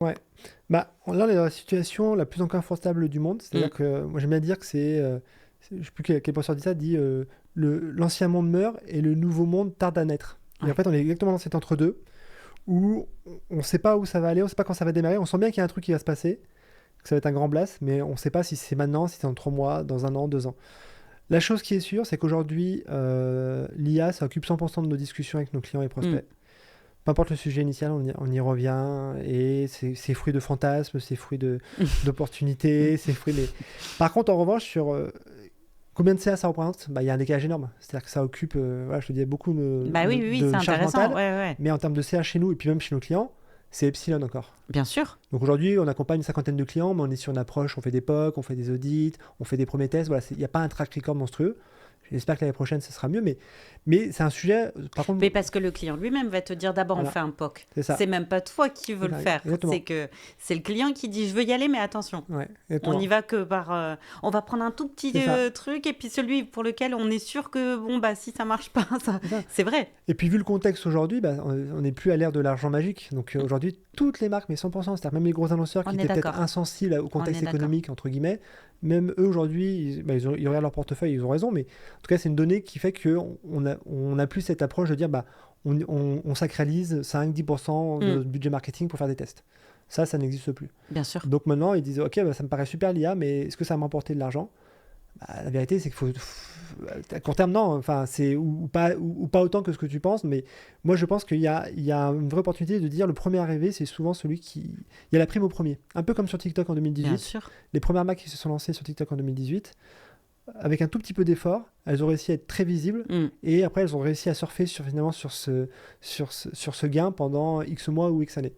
Ouais. Bah, là, on est dans la situation la plus inconfortable du monde. Mm. C'est-à-dire que moi, j'aime bien dire que je ne sais plus quel professeur dit ça, dit l'ancien monde meurt et le nouveau monde tarde à naître. Et en Ouais. fait, on est exactement dans cet entre-deux où on ne sait pas où ça va aller, on ne sait pas quand ça va démarrer. On sent bien qu'il y a un truc qui va se passer, que ça va être un grand blast, mais on ne sait pas si c'est maintenant, si c'est dans 3 mois, dans un an, 2 ans. La chose qui est sûre, c'est qu'aujourd'hui, l'IA, ça occupe 100% de nos discussions avec nos clients et Mm. prospects. Peu importe le sujet initial, on y revient, et c'est fruit de fantasmes, c'est fruit d'opportunités, c'est fruit des... Par contre, en revanche, sur combien de CA ça représente, bah, il y a un décalage énorme. C'est-à-dire que ça occupe, voilà, je te disais, beaucoup Bah oui, oui, oui, c'est de charge intéressant. mentale, Ouais, ouais. mais en termes de CA chez nous, et puis même chez nos clients, c'est epsilon encore. Bien sûr. Donc aujourd'hui, on accompagne une cinquantaine de clients, mais on est sur une approche, on fait des POC, on fait des audits, on fait des premiers tests. Voilà, il n'y a pas un track record monstrueux. J'espère que l'année prochaine, ce sera mieux, mais c'est un sujet, par contre, Mais parce que le client lui-même va te dire d'abord on voilà, fait un POC. c'est ça. C'est même pas toi qui veux le faire. Exactement. C'est le client qui dit je veux y aller, mais attention. Ouais, On n'y exactement. va que par. On va prendre un tout petit C'est ça. truc et puis celui pour lequel on est sûr que bon bah si ça marche pas, ça... C'est ça. c'est vrai. Et puis vu le contexte aujourd'hui, bah, on n'est plus à l'ère de l'argent magique. Donc aujourd'hui, toutes les marques, mais 100%, c'est-à-dire même les gros annonceurs On qui est étaient peut-être d'accord. insensibles au On est contexte d'accord. économique, entre guillemets, même eux aujourd'hui, ils regardent leur portefeuille, ils ont raison, mais en tout cas, c'est une donnée qui fait qu'on a plus cette approche de dire bah, on sacralise 5-10% de Mm, notre budget marketing pour faire des tests. Ça n'existe plus. bien sûr. Donc maintenant, ils disent ok, bah, ça me paraît super l'IA, mais est-ce que ça va m'apporter de l'argent? Bah, la vérité, c'est qu'il faut. À court terme, non. Enfin, ou pas autant que ce que tu penses. Mais moi, je pense qu'il y a une vraie opportunité de dire le premier arrivé, c'est souvent celui qui. Il y a la prime au premier. Un peu comme sur TikTok en Bien 2018. sûr. Les premières marques qui se sont lancées sur TikTok en 2018, avec un tout petit peu d'effort, elles ont réussi à être très visibles. Mm. Et après, elles ont réussi à surfer finalement sur ce gain pendant X mois ou X années.